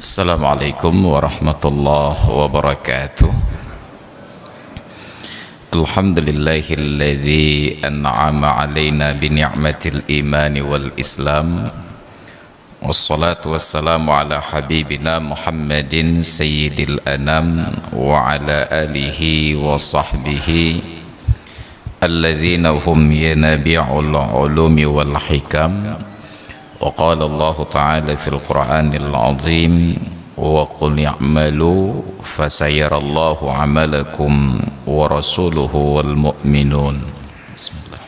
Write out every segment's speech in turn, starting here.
Assalamualaikum warahmatullahi wabarakatuh. Alhamdulillahilladzi an'ama alaina bi ni'matil imani wal islam. Wassalatu wassalamu ala habibina Muhammadin sayyidil anam wa ala alihi wa sahbihi alladzina hum yanabi'ul ulumi wal hikam. Wa qala Allah ta'ala fil Qur'anil azim wa qul i'malu fasayarallahu 'amalakum wa rasuluhu wal mu'minun. Bismillah.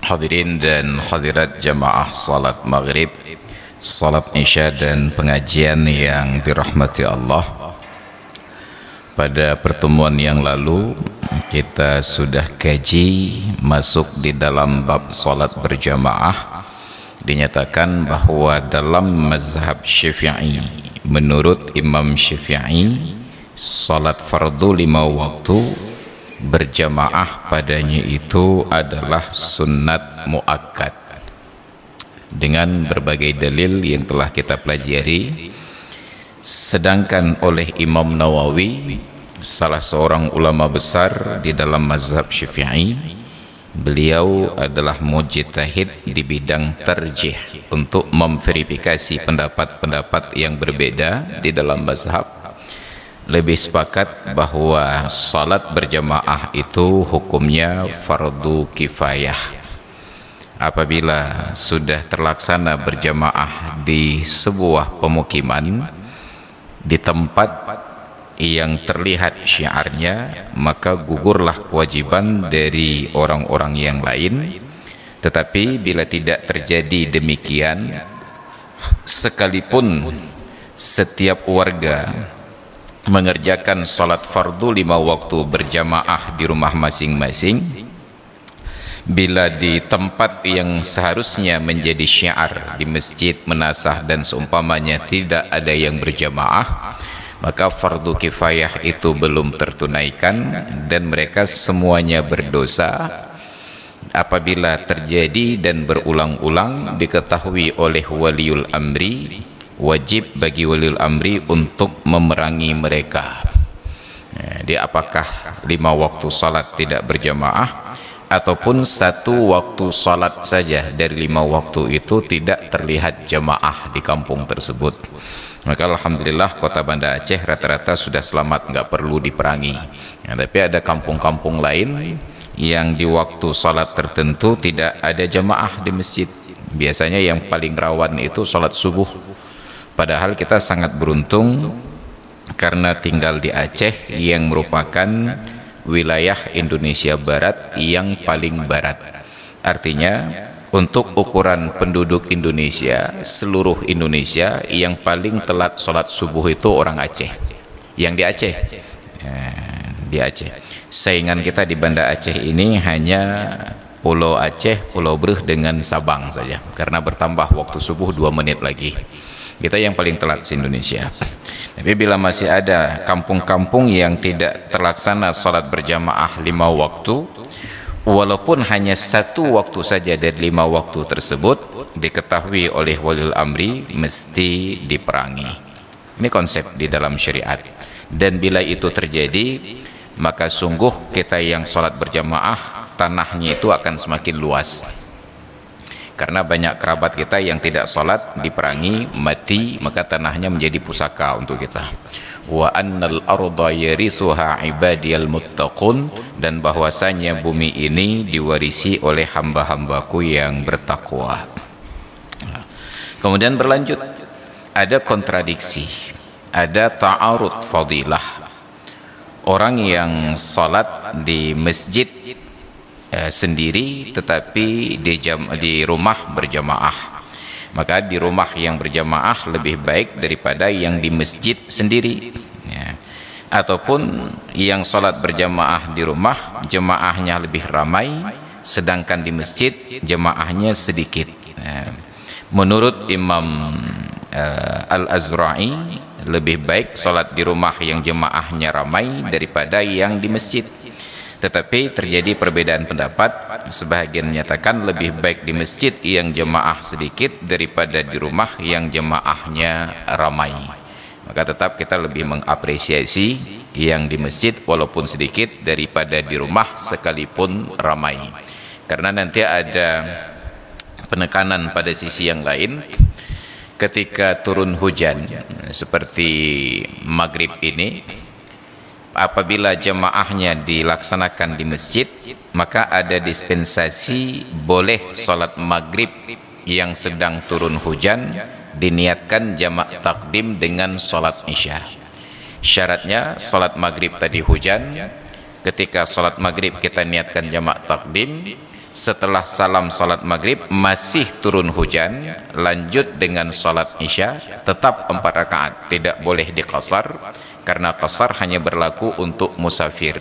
Hadirin dan hadirat jamaah salat maghrib, salat isya dan pengajian yang dirahmati Allah. Pada pertemuan yang lalu kita sudah kaji masuk di dalam bab salat berjamaah. Dinyatakan bahwa dalam mazhab Syafi'i, menurut Imam Syafi'i, salat fardu 5 waktu berjamaah padanya itu adalah sunnat muakkad, dengan berbagai dalil yang telah kita pelajari. Sedangkan oleh Imam Nawawi, salah seorang ulama besar di dalam mazhab Syafi'i, beliau adalah mujtahid di bidang tarjih untuk memverifikasi pendapat-pendapat yang berbeda di dalam mazhab. Lebih sepakat bahwa salat berjamaah itu hukumnya fardu kifayah. Apabila sudah terlaksana berjamaah di sebuah pemukiman, di tempat yang terlihat syiarnya, maka gugurlah kewajiban dari orang-orang yang lain. Tetapi bila tidak terjadi demikian, sekalipun setiap warga mengerjakan salat fardu 5 waktu berjamaah di rumah masing-masing, bila di tempat yang seharusnya menjadi syiar, di masjid, menasah dan seumpamanya, tidak ada yang berjamaah, maka fardu kifayah itu belum tertunaikan dan mereka semuanya berdosa. Apabila terjadi dan berulang-ulang diketahui oleh waliul amri, wajib bagi waliul amri untuk memerangi mereka. Jadi apakah 5 waktu salat tidak berjamaah ataupun 1 waktu salat saja dari 5 waktu itu tidak terlihat jamaah di kampung tersebut, maka alhamdulillah kota Banda Aceh rata-rata sudah selamat, nggak perlu diperangi. Tapi ada kampung-kampung lain yang di waktu salat tertentu tidak ada jamaah di masjid. Biasanya yang paling rawan itu salat subuh. Padahal kita sangat beruntung karena tinggal di Aceh yang merupakan wilayah Indonesia Barat yang paling barat. Artinya untuk ukuran penduduk Indonesia, seluruh Indonesia, yang paling telat sholat subuh itu orang Aceh. Yang di Aceh, di Aceh. Saingan kita di Banda Aceh ini hanya Pulau Aceh, Pulau Breh dengan Sabang saja, karena bertambah waktu subuh 2 menit lagi. Kita yang paling telat di Indonesia. Tapi bila masih ada kampung-kampung yang tidak terlaksana salat berjamaah 5 waktu, walaupun hanya 1 waktu saja dari 5 waktu tersebut, diketahui oleh waliul amri mesti diperangi. Ini konsep di dalam syariat. Dan bila itu terjadi, maka sungguh kita yang salat berjamaah, tanahnya itu akan semakin luas. Karena banyak kerabat kita yang tidak sholat, diperangi, mati, maka tanahnya menjadi pusaka untuk kita. Wa annal arda yarisuha ibadiyal muttaqun, dan bahwasanya bumi ini diwarisi oleh hamba-hambaku yang bertakwa. Kemudian berlanjut, ada kontradiksi, ada ta'arud fadilah. Orang yang sholat di masjid sendiri tetapi di rumah berjamaah, maka di rumah yang berjamaah lebih baik daripada yang di masjid sendiri, ya. Ataupun yang sholat berjamaah di rumah, jamaahnya lebih ramai sedangkan di masjid jamaahnya sedikit. Menurut Imam Al-Azra'i, lebih baik sholat di rumah yang jemaahnya ramai daripada yang di masjid. Tetapi terjadi perbedaan pendapat, sebahagian menyatakan lebih baik di masjid yang jemaah sedikit daripada di rumah yang jemaahnya ramai. Maka tetap kita lebih mengapresiasi yang di masjid walaupun sedikit daripada di rumah sekalipun ramai, karena nanti ada penekanan pada sisi yang lain. Ketika turun hujan seperti maghrib ini, apabila jemaahnya dilaksanakan di masjid, maka ada dispensasi boleh sholat maghrib yang sedang turun hujan diniatkan jamak takdim dengan sholat isya. Syaratnya sholat maghrib tadi hujan, ketika sholat maghrib kita niatkan jamak takdim, setelah salam salat maghrib masih turun hujan, lanjut dengan salat isya, tetap 4 rakaat, tidak boleh diqasar, karena qasar hanya berlaku untuk musafir.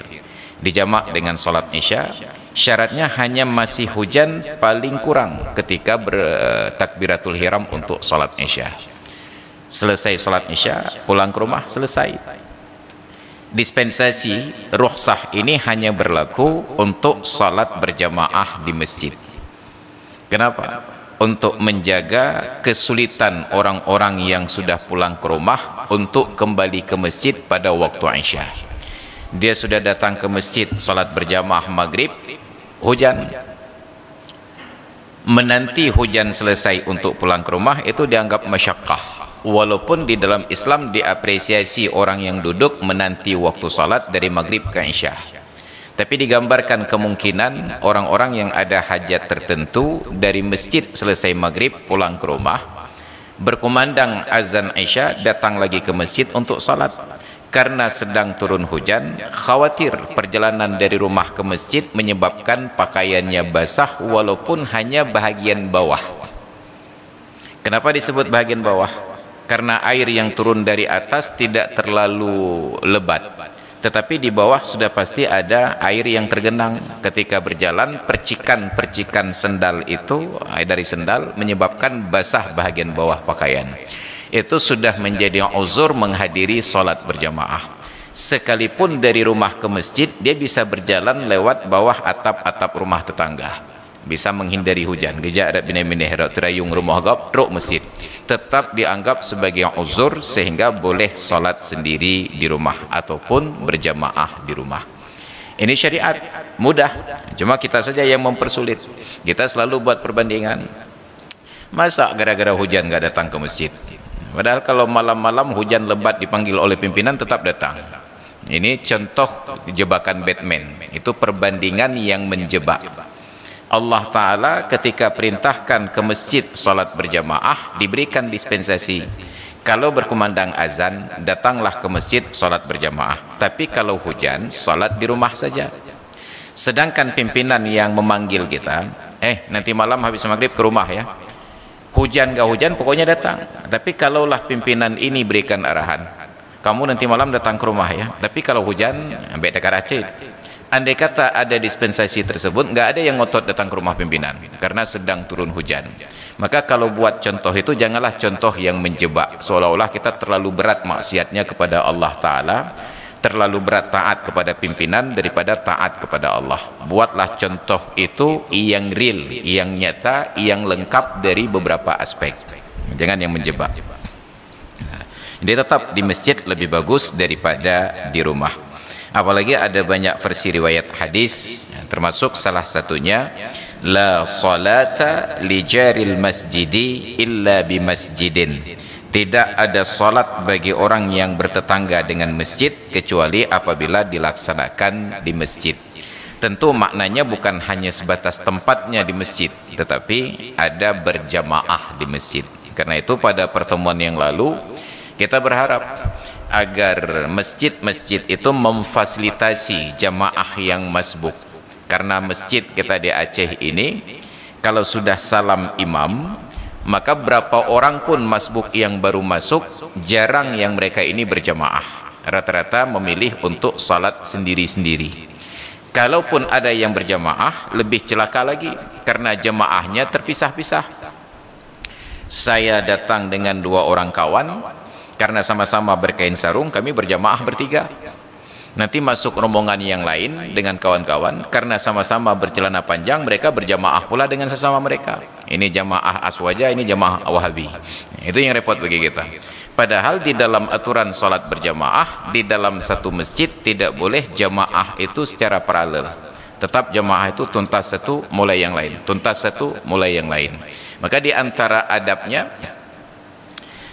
Dijamak dengan salat isya, syaratnya hanya masih hujan paling kurang ketika bertakbiratul ihram untuk salat isya. Selesai salat isya, pulang ke rumah, selesai. Dispensasi rukhsah ini hanya berlaku untuk salat berjamaah di masjid. Kenapa? Untuk menjaga kesulitan orang-orang yang sudah pulang ke rumah untuk kembali ke masjid pada waktu isya. Dia sudah datang ke masjid salat berjamaah maghrib, hujan. Menanti hujan selesai untuk pulang ke rumah itu dianggap masyaqqah. Walaupun di dalam Islam diapresiasi orang yang duduk menanti waktu salat dari maghrib ke isya, tapi digambarkan kemungkinan orang-orang yang ada hajat tertentu dari masjid selesai maghrib pulang ke rumah, berkumandang azan isya, datang lagi ke masjid untuk salat. Karena sedang turun hujan, khawatir perjalanan dari rumah ke masjid menyebabkan pakaiannya basah walaupun hanya bahagian bawah. Kenapa disebut bahagian bawah? Karena air yang turun dari atas tidak terlalu lebat, tetapi di bawah sudah pasti ada air yang tergenang. Ketika berjalan, percikan-percikan sendal itu dari sendal menyebabkan basah bahagian bawah pakaian. Itu sudah menjadi uzur menghadiri sholat berjamaah. Sekalipun dari rumah ke masjid, dia bisa berjalan lewat bawah atap-atap rumah tetangga, bisa menghindari hujan. Gejak ada bina-bina herak terayung rumah gap truk masjid, tetap dianggap sebagai uzur sehingga boleh sholat sendiri di rumah ataupun berjamaah di rumah. Ini syariat mudah, cuma kita saja yang mempersulit. Kita selalu buat perbandingan, masa gara-gara hujan gak datang ke masjid, padahal kalau malam-malam hujan lebat dipanggil oleh pimpinan tetap datang. Ini contoh jebakan Batman, itu perbandingan yang menjebak. Allah Ta'ala ketika perintahkan ke masjid salat berjamaah diberikan dispensasi. Kalau berkumandang azan, datanglah ke masjid salat berjamaah, tapi kalau hujan, salat di rumah saja. Sedangkan pimpinan yang memanggil kita, nanti malam habis maghrib ke rumah ya, hujan gak hujan pokoknya datang. Tapi kalaulah pimpinan ini berikan arahan, kamu nanti malam datang ke rumah ya, tapi kalau hujan beda karacit. Andai kata ada dispensasi tersebut, nggak ada yang ngotot datang ke rumah pimpinan karena sedang turun hujan. Maka kalau buat contoh itu janganlah contoh yang menjebak, seolah-olah kita terlalu berat maksiatnya kepada Allah Ta'ala, terlalu berat taat kepada pimpinan daripada taat kepada Allah. Buatlah contoh itu yang real, yang nyata, yang lengkap dari beberapa aspek, jangan yang menjebak. Jadi tetap di masjid lebih bagus daripada di rumah. Apalagi ada banyak versi riwayat hadis, termasuk salah satunya la salata li jaril masjidi illa bi masjidin. Tidak ada salat bagi orang yang bertetangga dengan masjid kecuali apabila dilaksanakan di masjid. Tentu maknanya bukan hanya sebatas tempatnya di masjid, tetapi ada berjamaah di masjid. Karena itu pada pertemuan yang lalu kita berharap agar masjid-masjid itu memfasilitasi jamaah yang masbuk. Karena masjid kita di Aceh ini, kalau sudah salam imam, maka berapa orang pun masbuk yang baru masuk, jarang yang mereka ini berjamaah. Rata-rata memilih untuk salat sendiri-sendiri. Kalaupun ada yang berjamaah, lebih celaka lagi karena jamaahnya terpisah-pisah. Saya datang dengan 2 orang kawan, karena sama-sama berkain sarung, kami berjamaah bertiga. Nanti masuk rombongan yang lain dengan kawan-kawan, karena sama-sama bercelana panjang, mereka berjamaah pula dengan sesama mereka. Ini jamaah Aswaja, ini jamaah Wahabi. Itu yang repot bagi kita. Padahal di dalam aturan sholat berjamaah, di dalam satu masjid tidak boleh jamaah itu secara paralel. Tetap jamaah itu tuntas satu mulai yang lain, tuntas satu mulai yang lain. Maka di antara adabnya,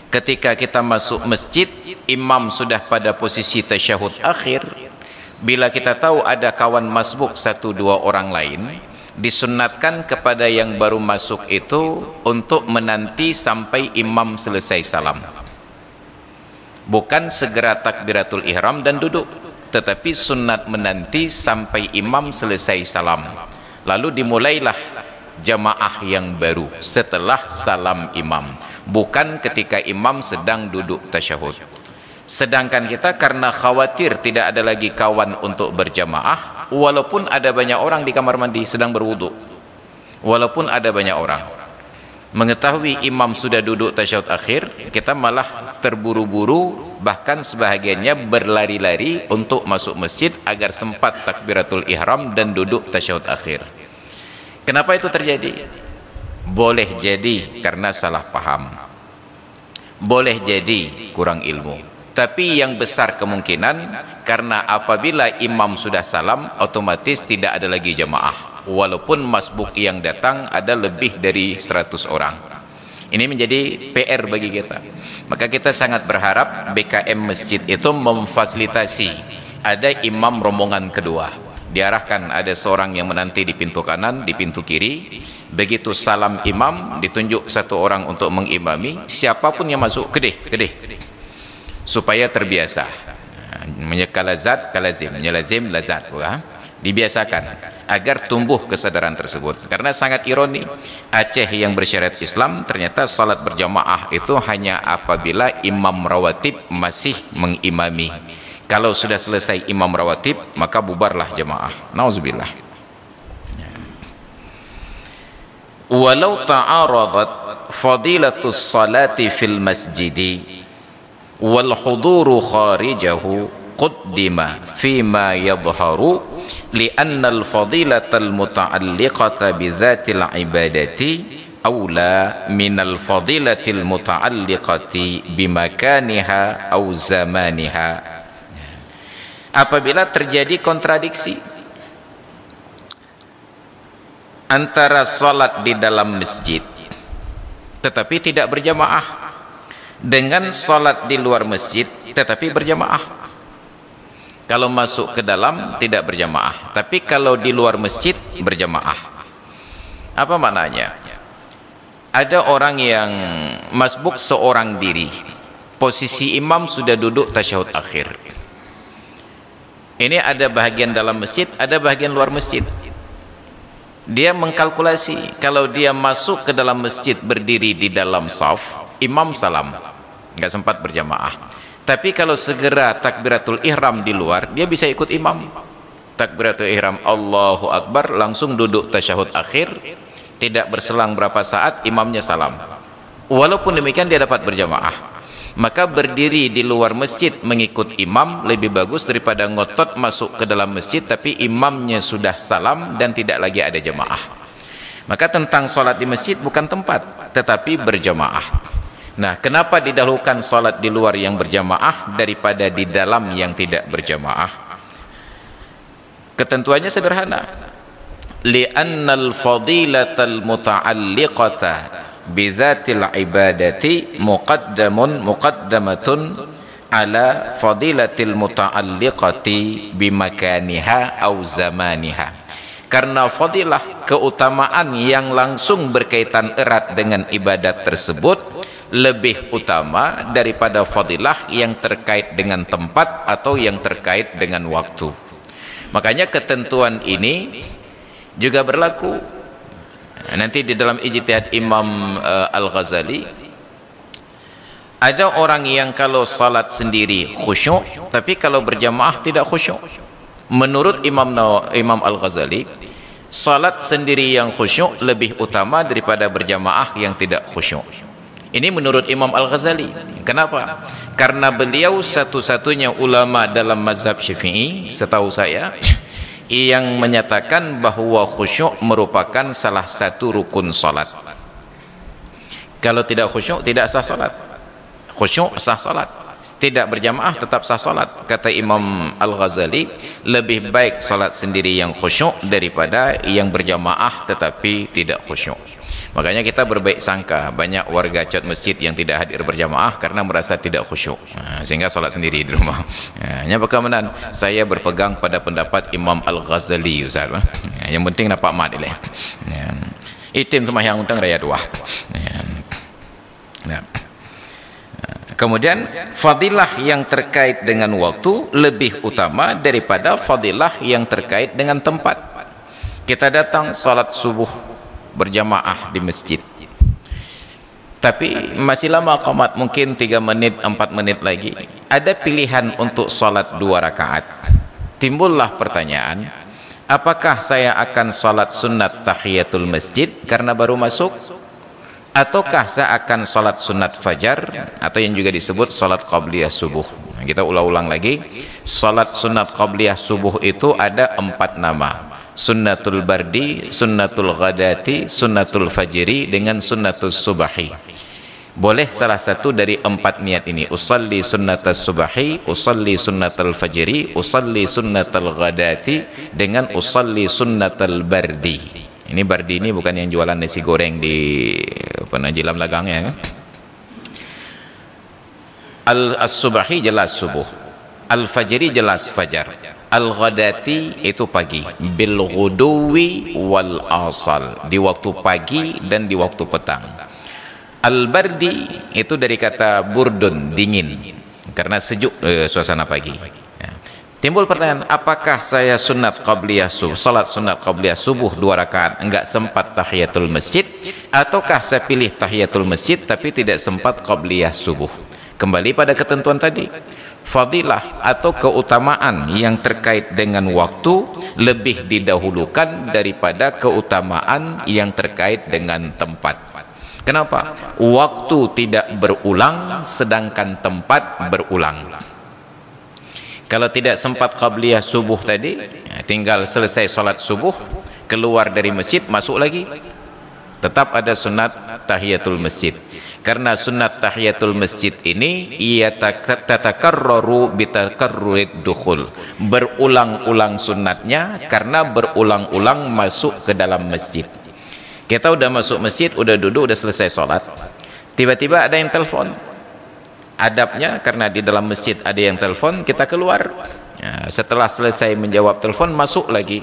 ketika kita masuk masjid, imam sudah pada posisi tasyahud akhir, bila kita tahu ada kawan masbuk 1-2 orang lain, disunnatkan kepada yang baru masuk itu untuk menanti sampai imam selesai salam. Bukan segera takbiratul ihram dan duduk, tetapi sunnat menanti sampai imam selesai salam. Lalu dimulailah jamaah yang baru setelah salam imam, bukan ketika imam sedang duduk tasyahud. Sedangkan kita karena khawatir tidak ada lagi kawan untuk berjamaah, walaupun ada banyak orang di kamar mandi sedang berwudu, walaupun ada banyak orang, mengetahui imam sudah duduk tasyahud akhir, kita malah terburu-buru, bahkan sebahagiannya berlari-lari untuk masuk masjid agar sempat takbiratul ihram dan duduk tasyahud akhir. Kenapa itu terjadi? Boleh jadi karena salah paham, boleh jadi kurang ilmu, tapi yang besar kemungkinan karena apabila imam sudah salam, otomatis tidak ada lagi jamaah, walaupun masbuk yang datang ada lebih dari 100 orang. Ini menjadi PR bagi kita. Maka kita sangat berharap BKM masjid itu memfasilitasi ada imam rombongan kedua. Diarahkan ada seorang yang menanti di pintu kanan, di pintu kiri. Begitu salam imam, ditunjuk 1 orang untuk mengimami. Siapapun yang masuk, kedih, supaya terbiasa. Menyekalazat kalazim, menyelazim lazat, dibiasakan agar tumbuh kesadaran tersebut. Karena sangat ironi, Aceh yang bersyariat Islam ternyata salat berjamaah itu hanya apabila imam rawatib masih mengimami. Kalau sudah selesai imam rawatib, maka bubarlah jamaah. Nauzubillah. Walau ta'aradat fadilatus salati fil masjidi wal huduru kharijahu qaddima fima yadhharu li'anna al-fadilata al-muta'alliqata bi dhatil ibadati awla min al-fadilati al-muta'alliqati bi makaniha aw zamaniha. Apabila terjadi kontradiksi antara salat di dalam masjid tetapi tidak berjamaah dengan salat di luar masjid tetapi berjamaah. Kalau masuk ke dalam tidak berjamaah, tapi kalau di luar masjid berjamaah. Apa maknanya? Ada orang yang masbuk seorang diri, posisi imam sudah duduk tasyahud akhir. Ini ada bahagian dalam masjid, ada bahagian luar masjid. Dia mengkalkulasi, kalau dia masuk ke dalam masjid berdiri di dalam shaf, imam salam, nggak sempat berjamaah. Tapi kalau segera takbiratul ihram di luar, dia bisa ikut imam. Takbiratul ihram Allahu Akbar, langsung duduk tasyahud akhir, tidak berselang berapa saat imamnya salam. Walaupun demikian dia dapat berjamaah. Maka berdiri di luar masjid mengikut imam lebih bagus daripada ngotot masuk ke dalam masjid tapi imamnya sudah salam dan tidak lagi ada jamaah. Maka tentang sholat di masjid bukan tempat tetapi berjamaah. Nah, kenapa didahulukan sholat di luar yang berjamaah daripada di dalam yang tidak berjamaah? Ketentuannya sederhana. Li'annal fadilatal muta'alliqata bidzatil ibadati muqaddamatun ala fadilatil muta'alliqati bimakaniha aw zamaniha. Karena fadilah, keutamaan yang langsung berkaitan erat dengan ibadat tersebut lebih utama daripada fadilah yang terkait dengan tempat atau yang terkait dengan waktu. Makanya ketentuan ini juga berlaku. Nanti di dalam ijtihad Imam Al-Ghazali, ada orang yang kalau salat sendiri khusyuk, tapi kalau berjamaah tidak khusyuk. menurut Imam Al-Ghazali, salat sendiri yang khusyuk lebih utama daripada berjamaah yang tidak khusyuk. Ini menurut Imam Al-Ghazali. Kenapa? Karena beliau satu-satunya ulama dalam mazhab Syafi'i setahu saya yang menyatakan bahwa khusyuk merupakan salah satu rukun salat. Kalau tidak khusyuk tidak sah salat. Khusyuk sah salat. Tidak berjamaah tetap sah salat. Kata Imam Al-Ghazali, lebih baik salat sendiri yang khusyuk daripada yang berjamaah tetapi tidak khusyuk. Makanya kita berbaik sangka banyak warga cat masjid yang tidak hadir berjamaah karena merasa tidak khusyuk, sehingga salat sendiri di rumah. Hanya bagaimana saya berpegang pada pendapat Imam Al-Ghazali, Ustaz. Yang penting dapat mat dia. Itim sembahyang utang raya dua. Kemudian fadilah yang terkait dengan waktu lebih utama daripada fadilah yang terkait dengan tempat. Kita datang salat subuh berjamaah di masjid, tapi masih lama qamat, mungkin 3 menit 4 menit lagi ada pilihan untuk salat 2 rakaat. Timbullah pertanyaan, apakah saya akan salat sunat tahiyatul masjid karena baru masuk, ataukah saya akan salat sunat fajar atau yang juga disebut salat qabliyah subuh. Kita ulang-ulang lagi, salat sunat qabliyah subuh itu ada 4 nama: sunnatul bardi, sunnatul ghadati, sunnatul fajri dengan sunnatul subahi. Boleh salah satu dari 4 niat ini: usalli sunnatul subahi, usalli sunnatul fajri, usalli sunnatul ghadati dengan usalli sunnatul bardi. Ini bardi ini bukan yang jualan nasi goreng di Jilam Lagang ya. Al-subahi jelas subuh, al-fajri jelas fajar, al-ghadati itu pagi, bil ghuduwi wal asal, di waktu pagi dan di waktu petang. Al-bardi itu dari kata burdun, dingin, karena sejuk suasana pagi. Timbul pertanyaan, apakah saya sunat qabliyah subuh, salat sunat qabliyah subuh 2 rakaat enggak sempat tahiyatul masjid, ataukah saya pilih tahiyatul masjid tapi tidak sempat qabliyah subuh? Kembali pada ketentuan tadi, fadilah atau keutamaan yang terkait dengan waktu lebih didahulukan daripada keutamaan yang terkait dengan tempat. Kenapa? Waktu tidak berulang sedangkan tempat berulang. Kalau tidak sempat qabliyah subuh tadi, tinggal selesai salat subuh, keluar dari masjid, masuk lagi, tetap ada sunat tahiyatul masjid. Karena sunat tahiyatul masjid ini ia tatakarraru bitakarrurid dukhul, berulang-ulang sunatnya karena berulang-ulang masuk ke dalam masjid. Kita udah masuk masjid, udah duduk, udah selesai sholat, tiba-tiba ada yang telepon. Adabnya karena di dalam masjid ada yang telepon, kita keluar. Setelah selesai menjawab telepon, masuk lagi.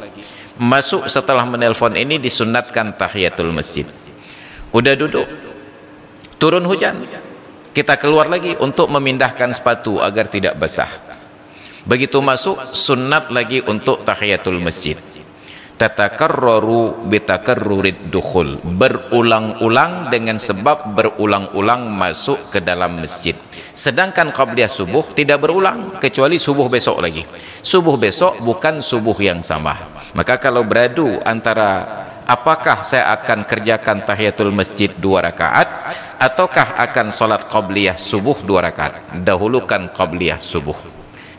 Masuk setelah menelpon ini disunatkan tahiyatul masjid. Udah duduk, turun hujan, kita keluar lagi untuk memindahkan sepatu agar tidak basah. Begitu masuk, sunat lagi untuk tahiyatul masjid. Tatakarraru bitakarrurid dukhul, berulang-ulang dengan sebab berulang-ulang masuk ke dalam masjid. Sedangkan qabliyah subuh tidak berulang kecuali subuh besok lagi. Subuh besok bukan subuh yang sama. Maka kalau beradu antara apakah saya akan kerjakan tahiyatul masjid 2 rakaat ataukah akan salat qabliyah subuh 2 rakaat, dahulukan qabliyah subuh.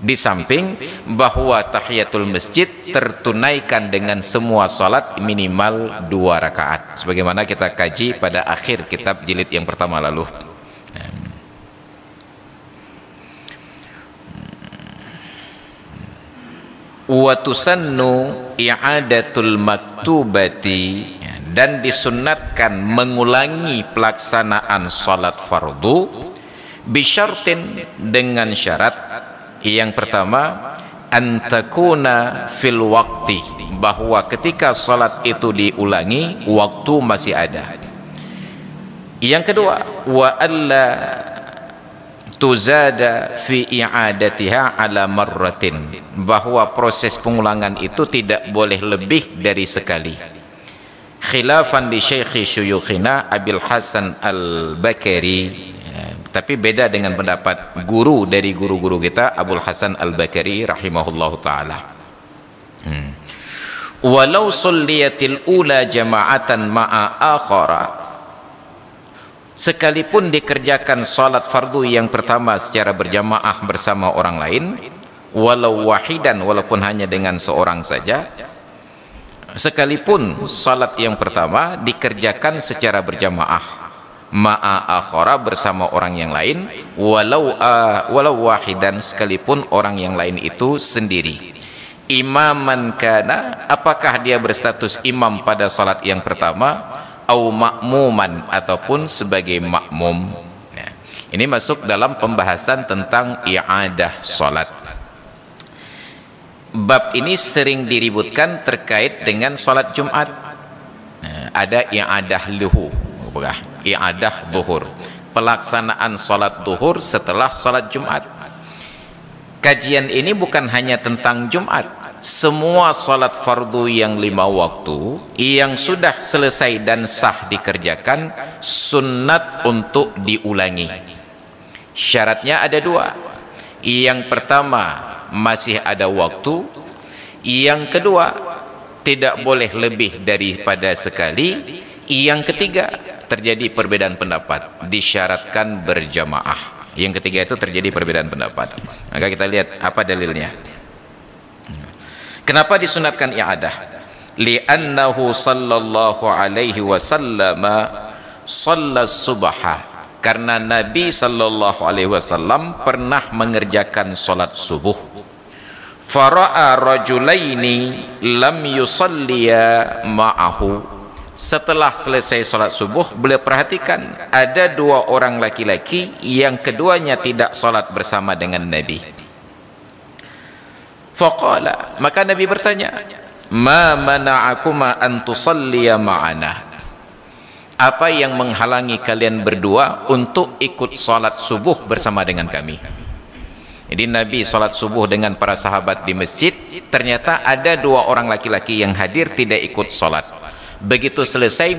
Di samping bahwa tahiyatul masjid tertunaikan dengan semua salat minimal 2 rakaat sebagaimana kita kaji pada akhir kitab jilid yang pertama lalu. Wa tusannu i'adatul maktubati, dan disunnatkan mengulangi pelaksanaan salat fardu bisyartin, dengan syarat. Yang pertama, antakuna fil waqti, bahwa ketika salat itu diulangi waktu masih ada. Yang kedua, wa alla tuzada fi i'adatiha ala marratin, bahwa proses pengulangan itu tidak boleh lebih dari sekali. Khilafan li syekhi syuyukhina Abil Hasan Al-Bakari, tapi beda dengan pendapat guru dari guru-guru kita Abul Hasan Al-Bakari rahimahullahu ta'ala. Walau sulliyatil ula jama'atan ma'a akhara, sekalipun dikerjakan salat fardu yang pertama secara berjamaah bersama orang lain, walau wahidan, walaupun hanya dengan seorang saja, sekalipun salat yang pertama dikerjakan secara berjamaah ma'a akhara, bersama orang yang lain, walau wahidan, sekalipun orang yang lain itu sendiri. Imaman kana, apakah dia berstatus imam pada salat yang pertama, au makmuman, ataupun sebagai makmum. Nah, ini masuk dalam pembahasan tentang i'adah salat. Bab ini sering diributkan terkait dengan salat Jumat. Nah, ada i'adah luhu, i'adah duhur, pelaksanaan salat duhur setelah salat Jumat. Kajian ini bukan hanya tentang Jumat. Semua salat fardu yang 5 waktu yang sudah selesai dan sah dikerjakan, sunnat untuk diulangi. Syaratnya ada 2. Yang pertama, masih ada waktu. Yang kedua, tidak boleh lebih daripada sekali. Yang ketiga, terjadi perbedaan pendapat, disyaratkan berjamaah. Yang ketiga itu terjadi perbedaan pendapat. Maka kita lihat apa dalilnya. Kenapa disunatkan i'adah? Li'annahu sallallahu alaihi wasallam shalla subha, karena Nabi sallallahu alaihi wasallam pernah mengerjakan salat subuh. Fara'a rajulaini lam yusalliya ma'ahu, setelah selesai salat subuh beliau perhatikan ada 2 orang laki-laki yang keduanya tidak salat bersama dengan Nabi. Faqala, maka Nabi bertanya, ma mana'akuma an tusalliya ma'ana, apa yang menghalangi kalian berdua untuk ikut salat subuh bersama dengan kami? Jadi Nabi salat subuh dengan para sahabat di masjid, ternyata ada 2 orang laki-laki yang hadir tidak ikut salat. Begitu selesai,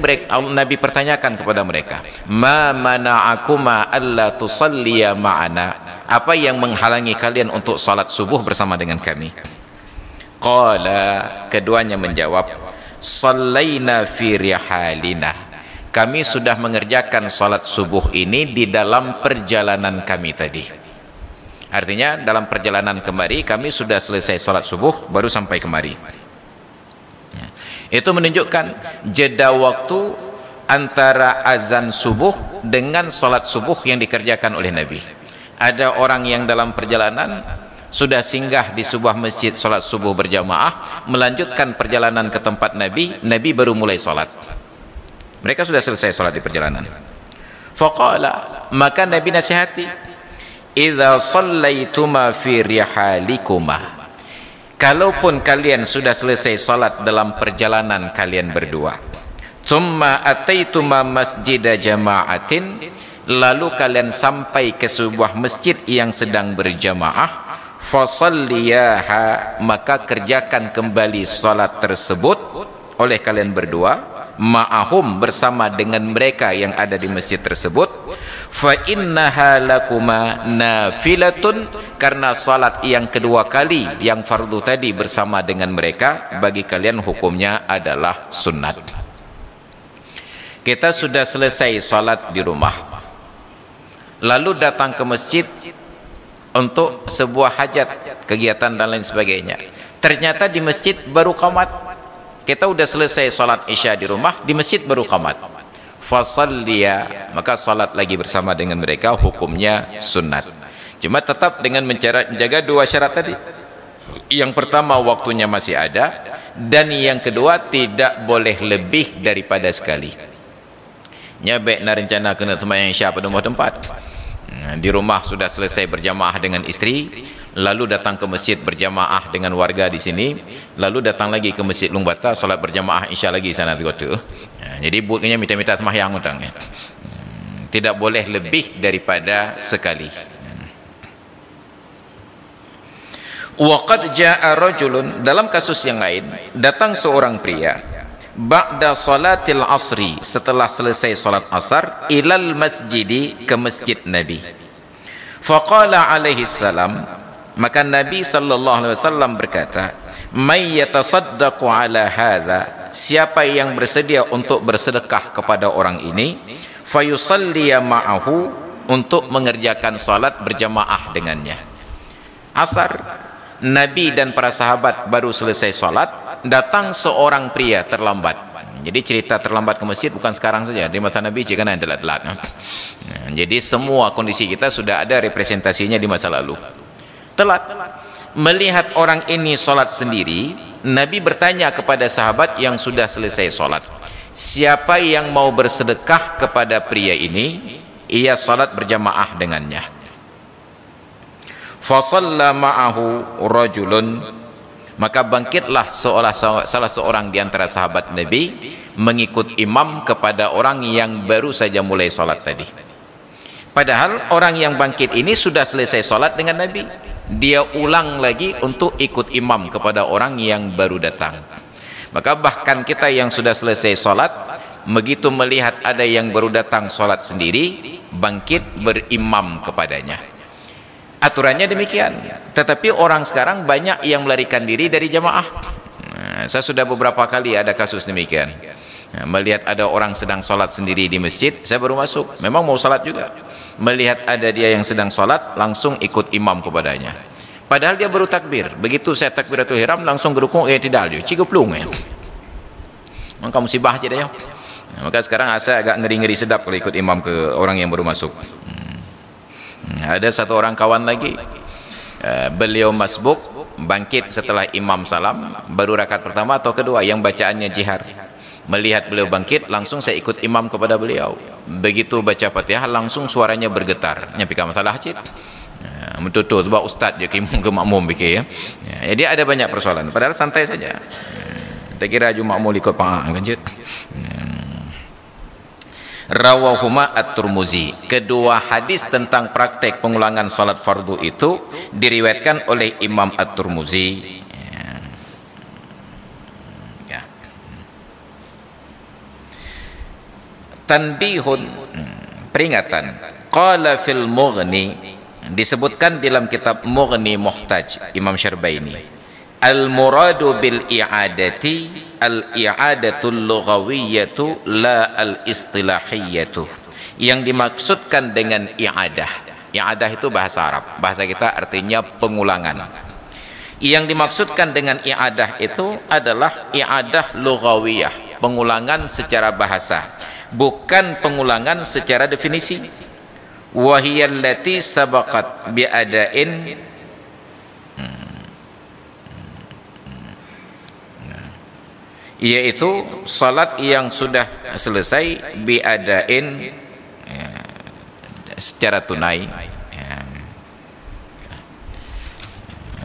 Nabi pertanyakan kepada mereka, ma mana'akuma alla tusalliya ma'ana, apa yang menghalangi kalian untuk salat subuh bersama dengan kami? Qala, keduanya menjawab, sallaina fi rihalina, kami sudah mengerjakan salat subuh ini di dalam perjalanan kami tadi. Artinya dalam perjalanan kemari kami sudah selesai salat subuh baru sampai kemari. Itu menunjukkan jeda waktu antara azan subuh dengan salat subuh yang dikerjakan oleh Nabi. Ada orang yang dalam perjalanan sudah singgah di sebuah masjid salat subuh berjamaah, melanjutkan perjalanan ke tempat Nabi, Nabi baru mulai salat. Mereka sudah selesai salat di perjalanan. Faqala, maka Nabi nasihati, idza shallaituma fi rihalikuma, kalaupun kalian sudah selesai salat dalam perjalanan kalian berdua, thumma ataituma masjida jama'atin, lalu kalian sampai ke sebuah masjid yang sedang berjamaah, fasalliyaha, maka kerjakan kembali salat tersebut oleh kalian berdua, ma'ahum, bersama dengan mereka yang ada di masjid tersebut, fa innaha lakuma nafilatun, karena salat yang kedua kali yang fardu tadi bersama dengan mereka bagi kalian hukumnya adalah sunnat. Kita sudah selesai salat di rumah, lalu datang ke masjid untuk sebuah hajat, kegiatan dan lain sebagainya. Ternyata di masjid baru qamat. Kita sudah selesai salat isya di rumah, di masjid baru qamat. Fasalliya, maka salat lagi bersama dengan mereka, hukumnya sunnat. Cuma tetap dengan menjaga 2 syarat tadi. Yang pertama, waktunya masih ada, dan yang kedua, tidak boleh lebih daripada sekali. Nya baik na rencana kena sembahyang isya pada rumah tempat. Di rumah sudah selesai berjamaah dengan istri, lalu datang ke masjid berjamaah dengan warga di sini, lalu datang lagi ke masjid Lungbata salat berjamaah isya lagi sana tu. Jadi buatnya minta-minta sembahyang utang. Tidak boleh lebih daripada sekali. Waqad jaa rajulun, dalam kasus yang lain datang seorang pria ba'da salatil asri, setelah selesai salat asar, ilal masjidi, ke masjid Nabi. Faqala alaihi salam, maka Nabi sallallahu alaihi wasallam berkata, may yatasaddaqu ala hadha, siapa yang bersedia untuk bersedekah kepada orang ini, fayusalli ma'ahu, untuk mengerjakan salat berjamaah dengannya. Asar, Nabi dan para sahabat baru selesai salat, datang seorang pria terlambat. Jadi cerita terlambat ke masjid bukan sekarang saja, di masa Nabi jika ada telat-telat. Jadi semua kondisi kita sudah ada representasinya di masa lalu. Telat. Melihat orang ini salat sendiri, Nabi bertanya kepada sahabat yang sudah selesai salat, siapa yang mau bersedekah kepada pria ini? Ia salat berjamaah dengannya. Fasalla ma'ahu rajulun, maka bangkitlah salah seorang di antara sahabat Nabi mengikut imam kepada orang yang baru saja mulai salat tadi. Padahal orang yang bangkit ini sudah selesai salat dengan Nabi, dia ulang lagi untuk ikut imam kepada orang yang baru datang. Maka bahkan kita yang sudah selesai salat, begitu melihat ada yang baru datang salat sendiri, bangkit berimam kepadanya. Aturannya demikian. Tetapi orang sekarang banyak yang melarikan diri dari jamaah. Saya sudah beberapa kali ada kasus demikian. Melihat ada orang sedang salat sendiri di masjid, saya baru masuk, memang mau salat juga. Melihat ada dia yang sedang salat, langsung ikut imam kepadanya. Padahal dia baru takbir. Begitu saya takbiratul ihram, langsung gerukung, tidak dia cigeplung ya. Maka musibah aja dah ya. Maka sekarang saya agak ngeri-ngeri sedap kalau ikut imam ke orang yang baru masuk. Ada satu orang kawan lagi, beliau masbuk, bangkit setelah imam salam, baru rakaat pertama atau kedua yang bacaannya jihar. Melihat beliau bangkit, langsung saya ikut imam kepada beliau. Begitu baca Fatihah, langsung suaranya bergetar. Nyapika masalah cit. Betul-betul sebab ustaz je ke makmum fikir ya. Jadi ada banyak persoalan. Padahal santai saja. Tak kira cuma makmum ikut pang kan cit. Rawahuma at-Tirmizi. Kedua hadis tentang praktek pengulangan salat fardu itu diriwayatkan oleh Imam at-Tirmizi. Tanbihun, peringatan. Qala fil Mughni, disebutkan dalam kitab Mughni Muhtaj Imam Syarbaini, al muradu bil i'adati al i'adatul lughawiyyatu la al istilahiyatu. Yang dimaksudkan dengan i'adah itu bahasa Arab, bahasa kita artinya pengulangan. Yang dimaksudkan dengan i'adah itu adalah i'adah lughawiyah, pengulangan secara bahasa, bukan pengulangan secara definisi. Wahiyallati sabaqat bi'adain, yaitu salat yang sudah selesai bi'adain, secara tunai.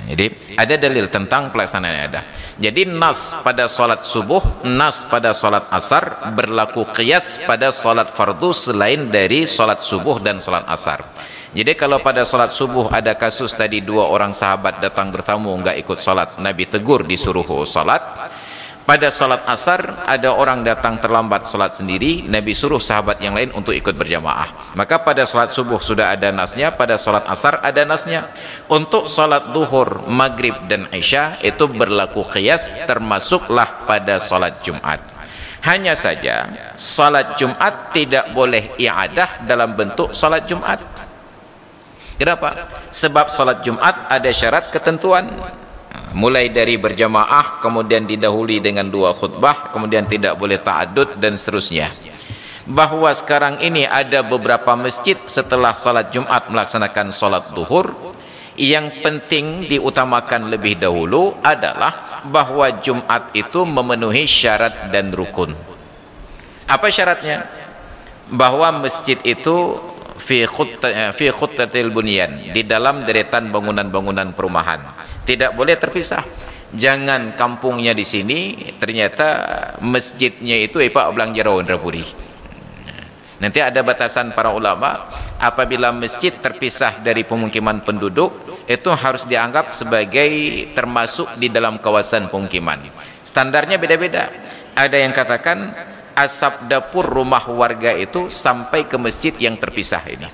Jadi ada dalil tentang pelaksanaan ibadah. Jadi nas pada salat subuh, nas pada salat asar berlaku qiyas pada salat fardu selain dari salat subuh dan salat asar. Jadi kalau pada salat subuh ada kasus tadi dua orang sahabat datang bertamu enggak ikut salat, Nabi tegur disuruh salat. Pada salat asar ada orang datang terlambat salat sendiri, Nabi suruh sahabat yang lain untuk ikut berjamaah. Maka pada salat subuh sudah ada nasnya, pada salat asar ada nasnya. Untuk salat duhur, maghrib dan isya itu berlaku qiyas, termasuklah pada salat Jumat. Hanya saja salat Jumat tidak boleh i'adah dalam bentuk salat Jumat. Kenapa? Sebab salat Jumat ada syarat ketentuan. Mulai dari berjamaah, kemudian didahului dengan dua khutbah, kemudian tidak boleh ta'adud dan seterusnya. Bahwa sekarang ini ada beberapa masjid setelah salat Jumat melaksanakan salat duhur, yang penting diutamakan lebih dahulu adalah bahwa Jumat itu memenuhi syarat dan rukun. Apa syaratnya? Bahwa masjid itu fi khuttatil bunyan, di dalam deretan bangunan-bangunan perumahan. Tidak boleh terpisah. Jangan kampungnya di sini, ternyata masjidnya itu Pak Belang Jarau Indrapuri. Nanti ada batasan para ulama, apabila masjid terpisah dari pemukiman penduduk, itu harus dianggap sebagai termasuk di dalam kawasan pemukiman. Standarnya beda-beda. Ada yang katakan asap dapur rumah warga itu sampai ke masjid yang terpisah ini.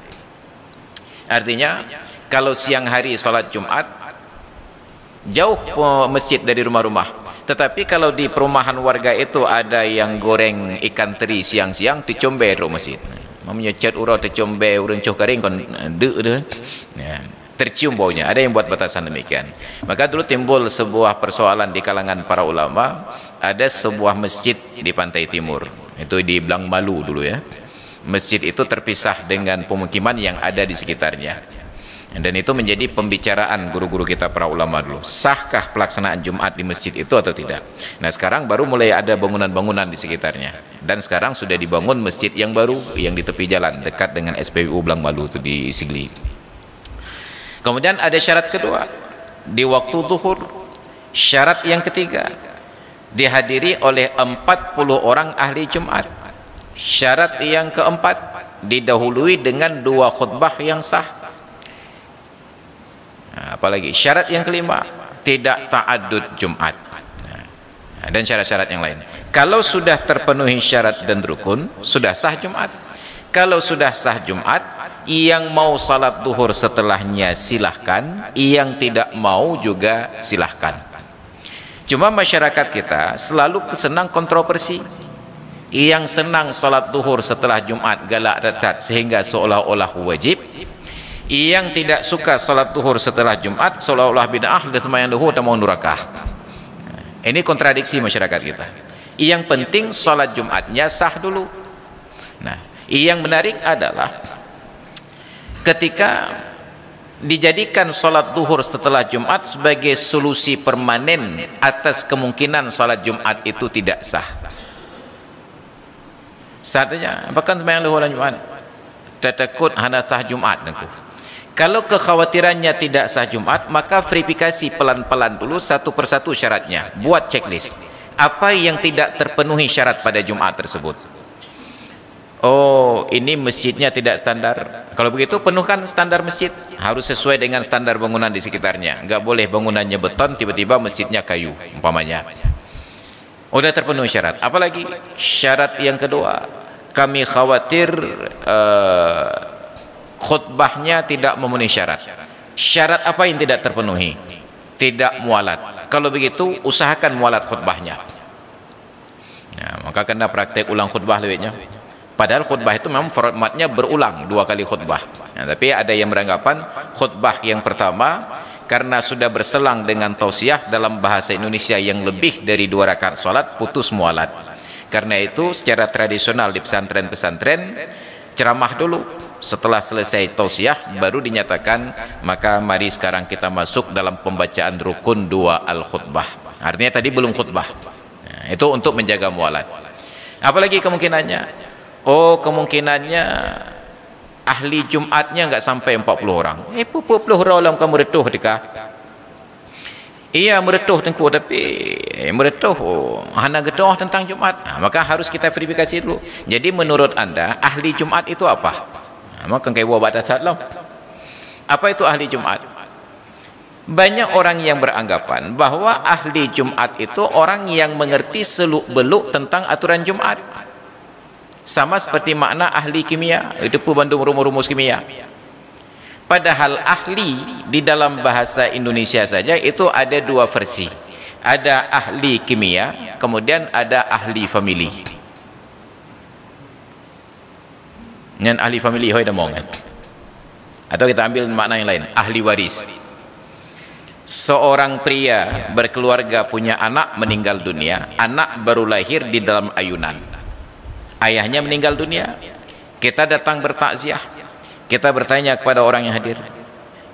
Artinya kalau siang hari salat Jumat, jauh masjid dari rumah-rumah. Tetapi kalau di perumahan warga itu ada yang goreng ikan teri siang-siang, tercombe ro masjid. Mamanya cat urau tercombe urang cuh kering kon deuk deh. Ya, tercium baunya. Ada yang buat batasan demikian. Maka dulu timbul sebuah persoalan di kalangan para ulama, ada sebuah masjid di pantai timur. Itu di Blang Malu dulu ya. Masjid itu terpisah dengan pemukiman yang ada di sekitarnya. Dan itu menjadi pembicaraan guru-guru kita para ulama dulu. Sahkah pelaksanaan Jumat di masjid itu atau tidak? Nah sekarang baru mulai ada bangunan-bangunan di sekitarnya. Dan sekarang sudah dibangun masjid yang baru yang di tepi jalan dekat dengan SPBU Blang Malu itu di Sigli. Kemudian ada syarat kedua di waktu zuhur. Syarat yang ketiga dihadiri oleh 40 orang ahli Jumat. Syarat yang keempat didahului dengan 2 khutbah yang sah. Apalagi syarat yang kelima tidak ta'addud Jumat. Dan syarat-syarat yang lain. Kalau sudah terpenuhi syarat dan rukun, sudah sah Jumat. Kalau sudah sah Jumat, yang mau salat duhur setelahnya silahkan, yang tidak mau juga silahkan. Cuma masyarakat kita selalu senang kontroversi. Yang senang salat duhur setelah Jumat galak retat sehingga seolah-olah wajib. Yang tidak suka salat duhur setelah Jumat seolah-olah bid'ah dan sembahyang duhur tak mau nurakah. Ini kontradiksi masyarakat kita. Yang penting salat Jumatnya sah dulu. Nah, yang menarik adalah ketika dijadikan salat duhur setelah Jumat sebagai solusi permanen atas kemungkinan salat Jumat itu tidak sah. Saatnya bahkan sembahyang duhur dan Jumat takut hana sah Jumat nengku. Kalau kekhawatirannya tidak sah Jumat, maka verifikasi pelan-pelan dulu satu persatu syaratnya. Buat checklist. Apa yang tidak terpenuhi syarat pada Jumat tersebut? Oh, ini masjidnya tidak standar. Kalau begitu penuhkan standar masjid. Harus sesuai dengan standar bangunan di sekitarnya. Enggak boleh bangunannya beton, tiba-tiba masjidnya kayu, umpamanya. Udah terpenuhi syarat. Apalagi syarat yang kedua, kami khawatir khutbahnya tidak memenuhi syarat. Syarat apa yang tidak terpenuhi? Tidak mualat. Kalau begitu usahakan mualat khutbahnya. Nah, maka kena praktek ulang khutbah lebihnya. Padahal khutbah itu memang formatnya berulang 2 kali khutbah. Nah, tapi ada yang beranggapan khutbah yang pertama karena sudah berselang dengan tausiah dalam bahasa Indonesia yang lebih dari 2 rakaat salat putus mualat. Karena itu secara tradisional di pesantren-pesantren ceramah dulu. Setelah selesai tausiah baru dinyatakan maka mari sekarang kita masuk dalam pembacaan rukun 2 al-khutbah. Artinya tadi belum khutbah. Nah, itu untuk menjaga mualat. Apalagi kemungkinannya? Oh, kemungkinannya ahli Jumatnya enggak sampai 40 orang. 40 orang kamu retuh dekah. Iya meretuh tengku tapi meretuh hana gedoh tentang Jumat. Nah, maka harus kita verifikasi dulu. Jadi menurut Anda ahli Jumat itu apa? Maka kaya buat batas lah. Apa itu ahli Jumat? Banyak orang yang beranggapan bahwa ahli Jumat itu orang yang mengerti seluk-beluk tentang aturan Jumat. Sama seperti makna ahli kimia, itu pun bandung rumus-rumus kimia. Padahal ahli di dalam bahasa Indonesia saja itu ada 2 versi. Ada ahli kimia, kemudian ada ahli famili. Dengan ahli famili hoi dah mongan. Atau kita ambil makna yang lain, ahli waris. Seorang pria berkeluarga punya anak meninggal dunia, anak baru lahir di dalam ayunan. Ayahnya meninggal dunia. Kita datang bertakziah. Kita bertanya kepada orang yang hadir.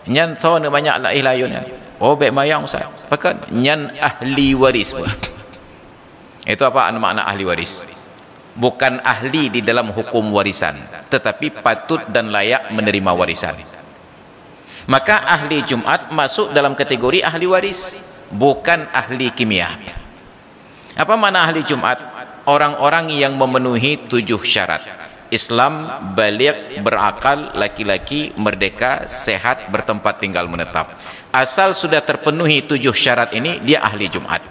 Nyan so ne banyak lah ilayun. Oh baik mayang Ustaz. Pakat nyan ahli waris. Itu apa makna ahli waris? Bukan ahli di dalam hukum warisan, tetapi patut dan layak menerima warisan. Maka ahli Jumat masuk dalam kategori ahli waris, bukan ahli kimia. Apa makna ahli Jumat? Orang-orang yang memenuhi 7 syarat. Islam, baligh, berakal, laki-laki, merdeka, sehat, bertempat tinggal menetap. Asal sudah terpenuhi 7 syarat ini, dia ahli Jumat.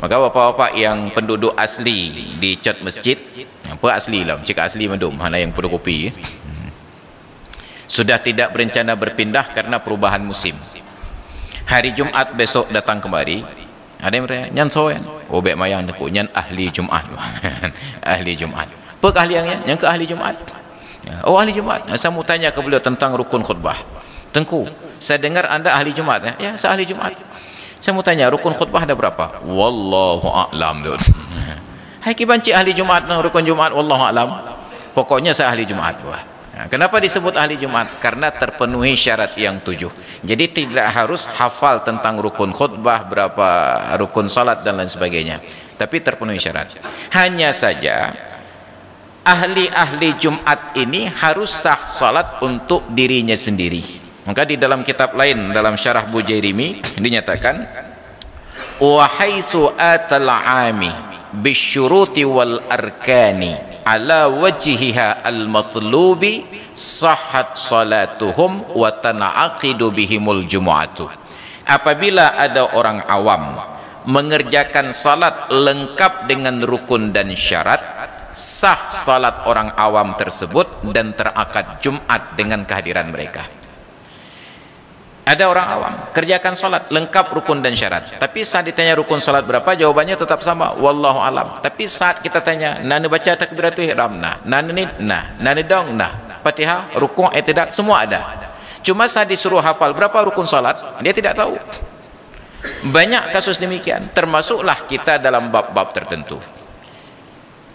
Maka bapak-bapak yang penduduk asli di cat masjid, apa asli lah, cakap asli madum, mana yang fotokopi, sudah tidak berencana berpindah karena perubahan musim. Hari Jumat besok datang kembali, ada yang bertanya, nyan soyan, oh bek mayang aku, nyan ahli Jumat. Ahli Jumat. Apa keahliannya? Yang ke ahli Jumat. Oh ahli Jumat. Saya mau tanya ke beliau tentang rukun khutbah. Tengku, saya dengar anda ahli Jumat. Ya, saya ahli Jumat. Saya mau tanya, rukun khutbah ada berapa? Wallahu a'lam. Hai kibanci ahli Jumat, rukun Jumat, wallahu a'lam. Pokoknya saya ahli Jumat. Kenapa disebut ahli Jumat? Karena terpenuhi syarat yang 7. Jadi tidak harus hafal tentang rukun khutbah, berapa rukun salat dan lain sebagainya, tapi terpenuhi syarat. Hanya saja ahli-ahli Jumat ini harus sah salat untuk dirinya sendiri. Maka di dalam kitab lain, dalam syarah Bujairimi dinyatakan, wa haitsu atal ami bisyuruti wal arkani ala wajhiha al-matlubi sahhat salatuhum wa tana'aqidu bihimul jumu'atu. Apabila ada orang awam mengerjakan salat lengkap dengan rukun dan syarat, sah salat orang awam tersebut dan terakad Jumat dengan kehadiran mereka. Ada orang awam kerjakan salat lengkap rukun dan syarat, tapi saat ditanya rukun salat berapa, jawabannya tetap sama, wallahu alam. Tapi saat kita tanya, nani baca takbiratul ihram, nani dong, Fatihah, rukun, i'tidal, semua ada. Cuma saat disuruh hafal berapa rukun salat, dia tidak tahu. Banyak kasus demikian, termasuklah kita dalam bab-bab tertentu.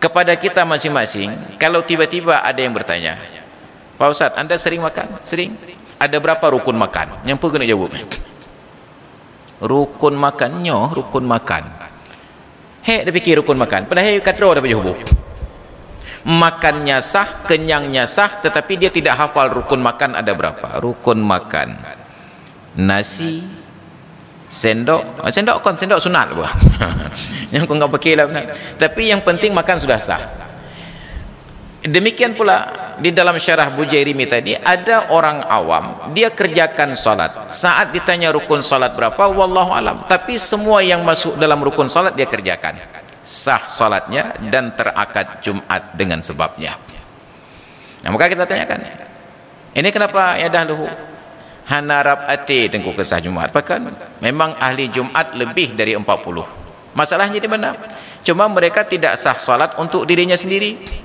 Kepada kita masing-masing, kalau tiba-tiba ada yang bertanya, Pak Ustaz, anda sering makan? Sering. Ada berapa rukun makan? Yang pun kena jawab. Rukun makannya, rukun makan. Hei, dia fikir rukun makan. Padahal kadro dapat jawab. Makannya sah, kenyangnya sah, tetapi dia tidak hafal rukun makan ada berapa. Rukun makan. Nasi, sendok sunat buah. Yang kau enggak pakailah benar. Tapi yang penting makan sudah sah. Demikian pula di dalam syarah Bujairimi tadi, ada orang awam dia kerjakan salat, saat ditanya rukun salat berapa, wallahu alam, tapi semua yang masuk dalam rukun salat dia kerjakan, sah salatnya dan terakad Jumat dengan sebabnya. Nah, maka kita tanyakan, ini kenapa ya dahulu hanarap ate tengku kesah Jumat? Bahkan memang ahli Jumat lebih dari 40. Masalahnya di mana? Cuma mereka tidak sah salat untuk dirinya sendiri.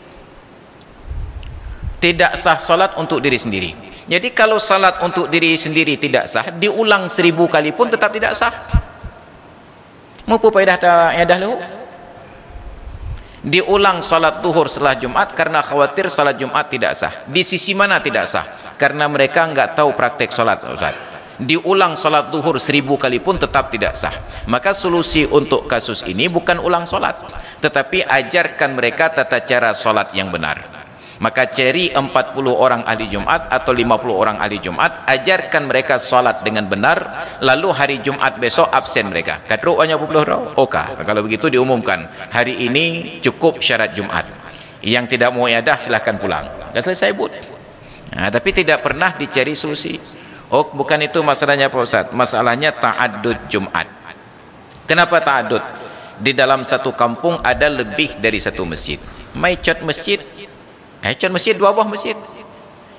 Tidak sah salat untuk diri sendiri. Jadi kalau salat untuk diri sendiri tidak sah, diulang 1000 kali pun tetap tidak sah. Mupu faedah ya dahulu. Diulang salat zuhur setelah Jumat karena khawatir salat Jumat tidak sah. Di sisi mana tidak sah? Karena mereka enggak tahu praktek salat, Ustaz. Diulang salat zuhur 1000 kali pun tetap tidak sah. Maka solusi untuk kasus ini bukan ulang salat, tetapi ajarkan mereka tata cara salat yang benar. Maka cari 40 orang ahli Jumat atau 50 orang ahli Jumat, ajarkan mereka salat dengan benar, lalu hari Jumat besok absen mereka. Kadro hanya 20 orang. Oke, kalau begitu diumumkan, hari ini cukup syarat Jumat. Yang tidak mau iadah silahkan pulang. Dah selesai but. Nah, tapi tidak pernah dicari solusi. Oh, bukan itu masalahnya Pak Ustaz. Masalahnya ta'addud Jumat. Kenapa ta'addud? Di dalam satu kampung ada lebih dari satu masjid. Mai cat masjid, cat masjid, 2 buah masjid.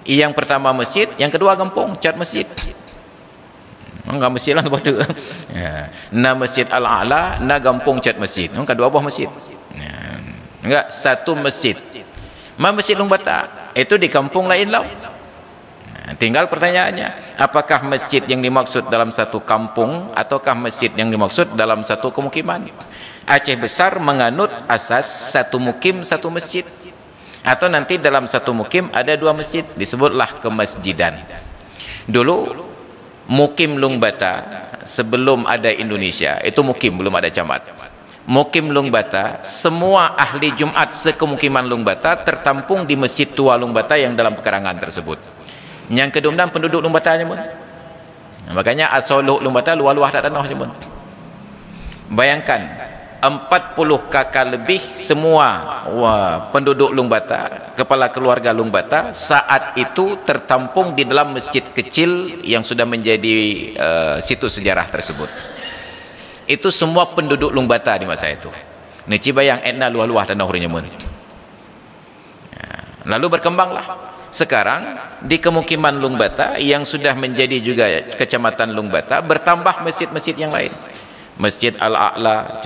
Yang pertama masjid, yang kedua kampung, cat masjid. Enggak masjid lah tu. Ya. Na masjid al-a'la, na kampung cat masjid. Enggak 2 buah masjid. Ya. Enggak satu masjid. Masjid Long Bata itu di kampung lain lah. Nah, tinggal pertanyaannya, apakah masjid yang dimaksud dalam satu kampung ataukah masjid yang dimaksud dalam satu kemukiman? Aceh Besar menganut asas satu mukim satu masjid. Atau nanti dalam satu mukim ada 2 masjid, disebutlah kemasjidan. Dulu mukim Long Bata sebelum ada Indonesia, itu mukim, belum ada camat. Mukim Long Bata, semua ahli Jumat sekemukiman Long Bata tertampung di Masjid Tua Long Bata yang dalam pekarangan tersebut. Yang kedua penduduk Long Bata pun. Makanya asal Long Bata luar-luar tak tanah pun. Bayangkan 40 kakak lebih semua penduduk Long Bata, kepala keluarga Long Bata saat itu tertampung di dalam masjid kecil yang sudah menjadi situs sejarah tersebut. Itu semua penduduk Long Bata di masa itu. Neci bayang etna luah-luah tanah hurinya mun. Lalu berkembanglah sekarang di kemukiman Lungbata yang sudah menjadi juga kecamatan Lungbata, bertambah masjid-masjid yang lain. Masjid Al-A'la,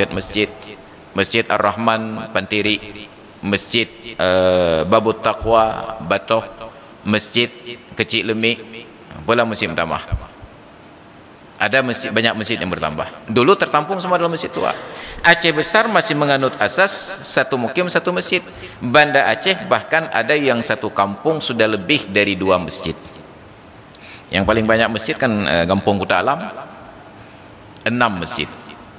Masjid Ar-Rahman Pantiri, Masjid Babut Taqwa Batoh, Masjid Kecil Lemik, pula masjid bertambah. Ada masjid, banyak masjid yang bertambah. Dulu tertampung semua dalam masjid tua. Aceh besar masih menganut asas satu mukim satu masjid. Banda Aceh bahkan ada yang satu kampung sudah lebih dari 2 masjid. Yang paling banyak masjid kan Kampung Kuta Alam, 6 masjid.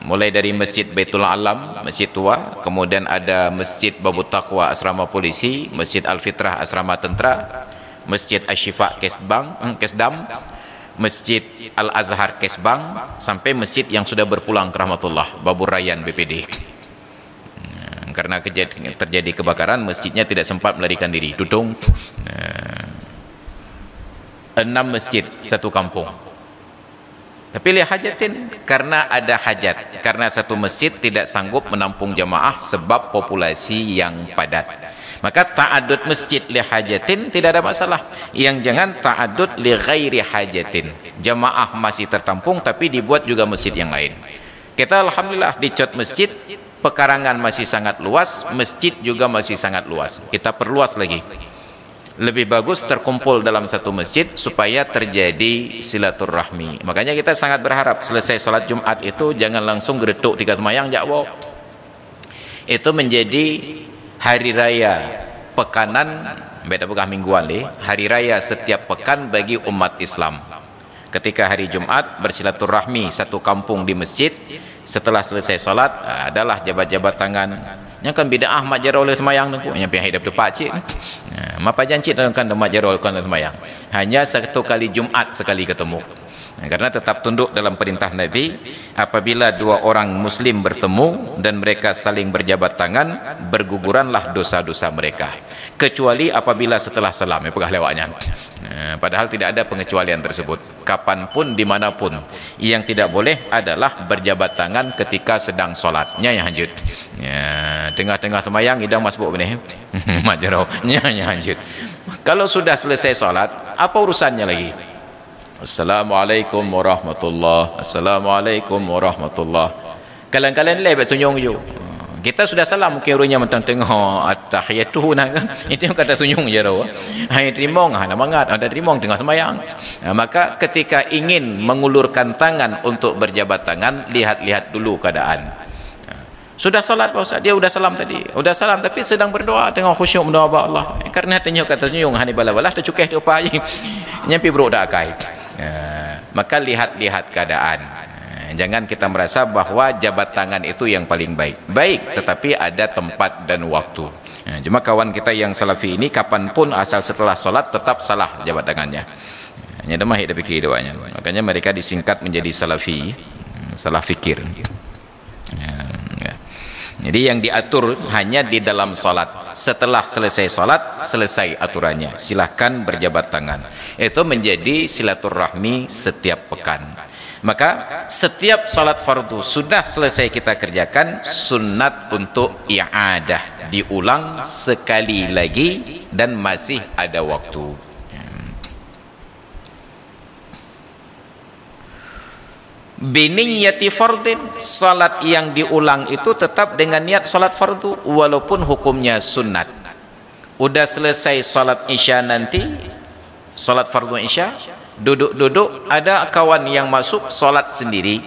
Mulai dari Masjid Baitul Alam, masjid tua, kemudian ada Masjid Babut Taqwa Asrama Polisi, Masjid Al-Fitrah Asrama Tentera, Masjid Asy-Syifa Kesdam, Masjid Al-Azhar Kesbang, sampai masjid yang sudah berpulang ke rahmatullah, Babur Rayyan BPD. Karena terjadi kebakaran, masjidnya tidak sempat melarikan diri, tutung. 6 masjid satu kampung. Tapi li hajatin, karena ada hajat, karena satu masjid tidak sanggup menampung jamaah sebab populasi yang padat. Maka ta'adud masjid li hajatin tidak ada masalah. Yang jangan ta'adud li ghairi hajatin. Jamaah masih tertampung tapi dibuat juga masjid yang lain. Kita alhamdulillah dicot masjid, pekarangan masih sangat luas, masjid juga masih sangat luas. Kita perluas lagi. Lebih bagus terkumpul dalam satu masjid supaya terjadi silaturahmi. Makanya kita sangat berharap selesai salat Jumat itu jangan langsung geretuk 3 semayang jakwo. Itu menjadi hari raya pekanan, beda bukan mingguan deh, hari raya setiap pekan bagi umat Islam. Ketika hari Jumat bersilaturahmi satu kampung di masjid, setelah selesai salat adalah jabat-jabat tangan. Yang kan bid'ah mak jaro oleh semayang tu, yang pihak hidup tu pak cik. Mapa janji dalam kan mak jaro kan semayang. Hanya satu kali Jumat sekali ketemu. Karena tetap tunduk dalam perintah Nabi, apabila 2 orang muslim bertemu dan mereka saling berjabat tangan, berguguranlah dosa-dosa mereka, kecuali apabila setelah salam, pegah lewatnya. Padahal tidak ada pengecualian tersebut. Kapanpun, dimanapun, yang tidak boleh adalah berjabat tangan ketika sedang solatnya yang hanjut. Tengah-tengah semayang hidang masbuk benih majarau nya hanjut. Kalau sudah selesai solat, apa urusannya lagi? Assalamualaikum warahmatullahi, Assalamualaikum warahmatullahi. Kalian-kalian lebih sunyung je. Kita sudah salam mungkin orangnya mentang tengah at-tahiyatuh nah kan. Itu yang kata sunyung je dah. Hai terima ngah nak mangat, ada terima tengah sembahyang. Maka ketika ingin mengulurkan tangan untuk berjabat tangan, lihat-lihat dulu keadaan. Sudah salat Pak Ustaz, dia sudah salam tadi. Sudah salam tapi sedang berdoa, tengah khusyuk berdoa kepada Allah. Karena tanya kata sunyung hani bala-bala tercukeh tu apa je. Nyampi bro dak kai. Maka lihat-lihat keadaan. Jangan kita merasa bahwa jabat tangan itu yang paling baik. Baik, tetapi ada tempat dan waktu. Cuma kawan kita yang salafi ini kapanpun asal setelah solat tetap salah jabat tangannya. Hanya demah hidup fikir doanya. Makanya mereka disingkat menjadi salafi, salah fikir. Jadi yang diatur hanya di dalam solat. Setelah selesai solat, selesai aturannya. Silahkan berjabat tangan. Itu menjadi silaturahmi setiap pekan. Maka setiap solat fardu sudah selesai kita kerjakan, sunat untuk i'adah, diulang sekali lagi dan masih ada waktu. Biniyati fardin, salat yang diulang itu tetap dengan niat salat fardu walaupun hukumnya sunat. Udah selesai salat isya nanti, salat fardu isya, duduk-duduk, ada kawan yang masuk salat sendiri.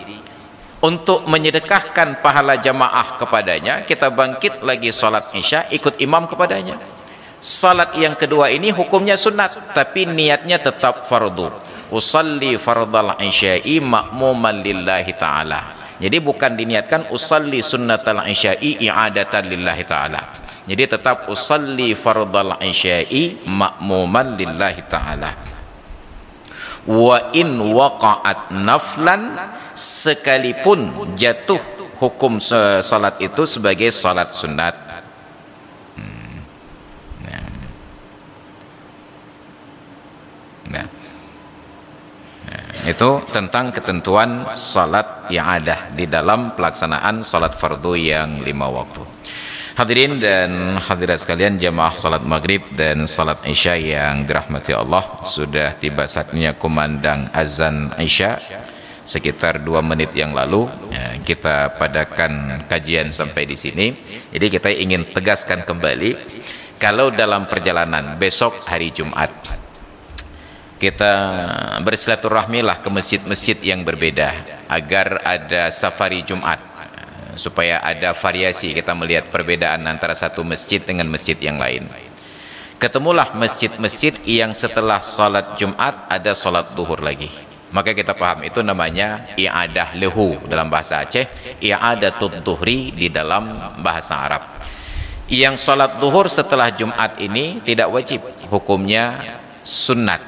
Untuk menyedekahkan pahala jamaah kepadanya, kita bangkit lagi salat isya, ikut imam kepadanya. Salat yang kedua ini hukumnya sunat tapi niatnya tetap fardu. Usalli fardal isya'i ma'muman lillahi ta'ala. Jadi bukan diniatkan usalli sunnatal isya'i i'adatan lillahi ta'ala. Jadi tetap usalli fardal isya'i ma'muman lillahi ta'ala. Wa in waqa'at naflan, sekalipun jatuh hukum salat itu sebagai salat sunat. Itu tentang ketentuan salat i'adah di dalam pelaksanaan salat fardu yang 5 waktu. Hadirin dan hadirat sekalian, jamaah salat maghrib dan salat isya yang dirahmati Allah, sudah tiba saatnya kumandang azan isya. Sekitar 2 menit yang lalu kita padakan kajian sampai di sini. Jadi kita ingin tegaskan kembali, kalau dalam perjalanan besok hari Jumat kita bersilaturahmilah ke masjid-masjid yang berbeda agar ada safari Jumat, supaya ada variasi, kita melihat perbedaan antara satu masjid dengan masjid yang lain. Ketemulah masjid-masjid yang setelah salat Jumat ada salat zuhur lagi, maka kita paham itu namanya i'adah lehu dalam bahasa Aceh, i'adatut zuhri di dalam bahasa Arab. Yang salat zuhur setelah Jumat ini tidak wajib, hukumnya sunat.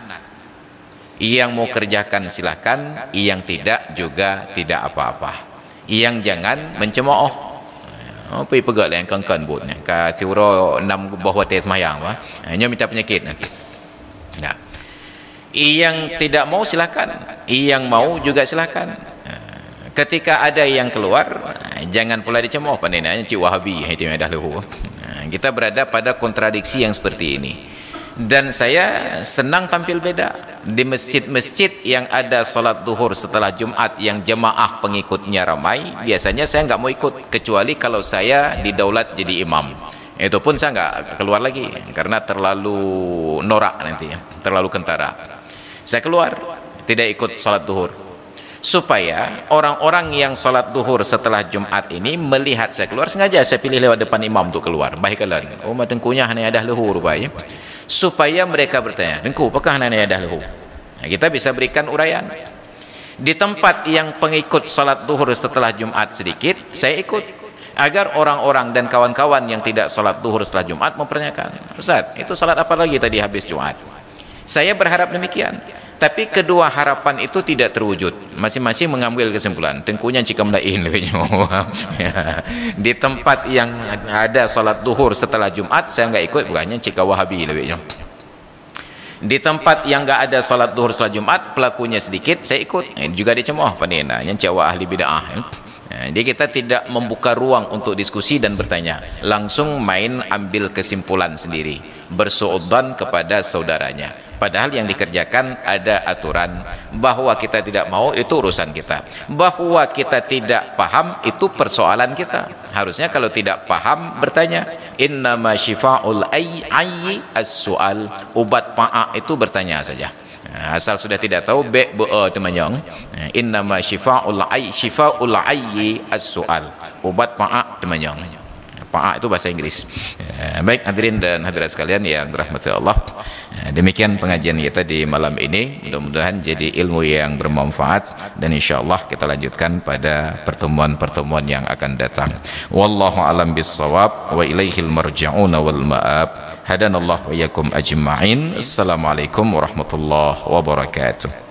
Yang mau kerjakan silahkan, yang tidak juga tidak apa-apa. Yang jangan mencemooh. Apa pegak lah yang kan buatnya. Ka tiura 6 bawah teh semayang bah. Hanya minta penyakit. Nah. Yang tidak mau silakan, yang mau juga silakan. Ketika ada yang keluar, jangan pula dicemooh, pandainya cik Wahabi itu dah lehu. Kita berada pada kontradiksi yang seperti ini. Dan saya senang tampil beda di masjid-masjid yang ada salat zuhur setelah Jumat yang jemaah pengikutnya ramai. Biasanya saya nggak mau ikut kecuali kalau saya didaulat jadi imam. Itu pun saya nggak keluar lagi karena terlalu norak nanti, terlalu kentara. Saya keluar, tidak ikut salat zuhur, supaya orang-orang yang salat zuhur setelah Jumat ini melihat saya keluar. Sengaja saya pilih lewat depan imam untuk keluar. Baik kalian, oh matengkunya hanya ada luhur rupanya, supaya mereka bertanya, dengku apakah hanya ada luhur? Nah, kita bisa berikan uraian. Di tempat yang pengikut salat zuhur setelah Jumat sedikit, saya ikut, agar orang-orang dan kawan-kawan yang tidak salat zuhur setelah Jumat mempertanyakan, Ustaz, itu salat apa lagi tadi habis Jumat? Saya berharap demikian, tapi kedua harapan itu tidak terwujud. Masing-masing mengambil kesimpulan. Tengkunya jika melain lebihnya. Di tempat yang ada salat zuhur setelah Jumat, saya enggak ikut, bukannya jika Wahabi lebihnya. Di tempat yang enggak ada salat zuhur setelah Jumat, pelakunya sedikit, saya ikut. Juga dicemooh pandena, yang cewek ahli bid'ah. Jadi kita tidak membuka ruang untuk diskusi dan bertanya, langsung main ambil kesimpulan sendiri, bersuudzon kepada saudaranya. Padahal yang dikerjakan ada aturan. Bahwa kita tidak mau itu urusan kita, bahwa kita tidak paham itu persoalan kita. Harusnya kalau tidak paham bertanya. Innama syifa'ul ayyi as-su'al, obat pa'a itu bertanya saja. Asal sudah tidak tahu be itu manyong. Innama syifa'ul ayyi as-su'al, obat pa'a itu manyong. Pa'a itu bahasa Inggris. Baik hadirin dan hadirat sekalian yang dirahmati Allah, demikian pengajian kita di malam ini. Mudah-mudahan jadi ilmu yang bermanfaat, dan insyaallah kita lanjutkan pada pertemuan-pertemuan yang akan datang. Wallahu alam bissawab wa ilaihil marja'una wal ma'ab. Hadanallahu wa iyyakum ajma'in. Assalamualaikum warahmatullahi wabarakatuh.